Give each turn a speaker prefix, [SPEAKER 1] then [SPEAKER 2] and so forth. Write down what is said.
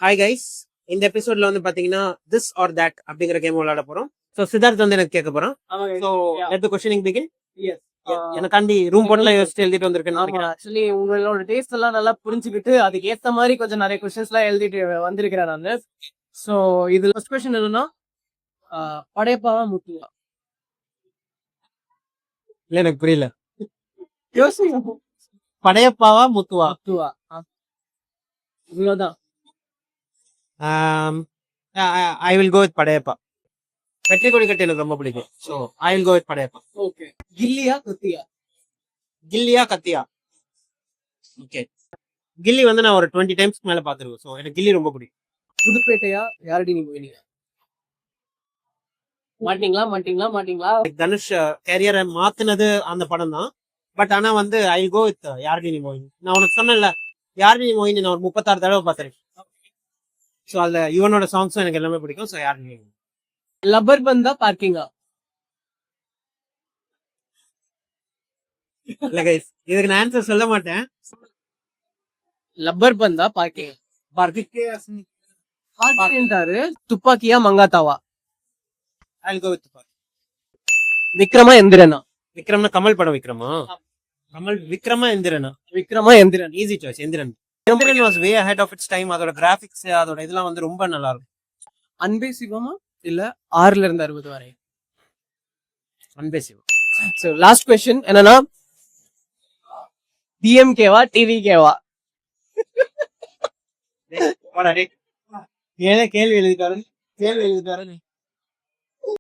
[SPEAKER 1] Hi guys, இந்த எபிசோட்ல வந்து பாத்தீங்கன்னா திஸ் ஆர் தட் அப்படிங்கிற கேம் விளையாட போறோம். ஸோ சித்தார்த் வந்து எனக்கு கேட்க போறோம். So let the questioning begin. எனக்காண்டி ரூம் போட்ல யோசிச்சு எழுதிட்டு வந்திருக்கேன்.
[SPEAKER 2] ஆக்சுவலி உங்களோட டேஸ்ட் எல்லாம் நல்லா புரிஞ்சுக்கிட்டு அதுக்கு ஏத்த மாதிரி கொஞ்சம் நிறைய கொஸ்டின்ஸ் எல்லாம் எழுதிட்டு வந்திருக்கிறேன் நான். ஸோ இதுல ஃபர்ஸ்ட் கொஸ்டின் என்னன்னா, படையப்பாவா முத்துவா?
[SPEAKER 1] இல்ல எனக்கு புரியல.
[SPEAKER 2] யோசிங்க.
[SPEAKER 1] படையப்பாவா முத்துவா?
[SPEAKER 2] முத்துவா இவ்வளவுதான்.
[SPEAKER 1] I will go with Padayappa. Vetri Kodi Katti எனக்கு ரொம்ப பிடிக்கும். So I will go with Padayappa.
[SPEAKER 2] Okay. கில்லியா கத்தியா?
[SPEAKER 1] கில்லியா கத்தியா? ஓகே. கில்லி வந்து நான் ஒரு 20 டைம்ஸ்க்கு மேல பாத்துருக்கேன். ஸோ எனக்கு கில்லி ரொம்ப பிடிக்கும்.
[SPEAKER 2] புதுப்பேட்டையா யாரடி நீ போயினீங்க? மாட்டீங்களா?
[SPEAKER 1] தனுஷ் கேரியரை மாத்தினது அந்த படம் தான். பட் ஆனா வந்து ஐ கோ வித் யாரடி நீ மோகினி. நான் உனக்கு சொன்னேன்ல, யாரடி நீ மோகினி நான் ஒரு 36 தடவை பார்த்திருக்கேன். ஸோ அதுல யுவனோட சாங்ஸும் எனக்கு எல்லாமே பிடிக்கும். ஸோ யாரடி நீ.
[SPEAKER 2] லப்பர் பந்தா பார்க்கிங்கா?
[SPEAKER 1] இல்ல கைஸ், இதுக்கு நான் ஆன்சர் சொல்ல மாட்டேன்.
[SPEAKER 2] லப்பர் பந்தா பார்க்கிங். பார்க்கிங்டாரு. துப்பாக்கியா மங்காத்தாவா?
[SPEAKER 1] I'll go with Thuppakki.
[SPEAKER 2] விக்ரமா எந்திரனா?
[SPEAKER 1] விக்ரம்னா கமல் படம் விக்ரமா? விக்ரமா எந்திரனா?
[SPEAKER 2] விக்ரமா Enthiran.
[SPEAKER 1] Easy choice, Enthiran. Enthiran was way ahead of its time. அதோட கிராபிக்ஸ் அதோட இதெல்லாம் வந்து ரொம்ப நல்லா இருக்கும்.
[SPEAKER 2] அன்பே சிவமா இல்ல 6ல இருந்து 60 வரை?
[SPEAKER 1] அன்பே சிவம்.
[SPEAKER 2] சோ லாஸ்ட் क्वेश्चन என்னன்னா, டிஎம்கேவா டிவிகேவா?
[SPEAKER 1] ஏனே கேள்வி எழுதிட்டாரு.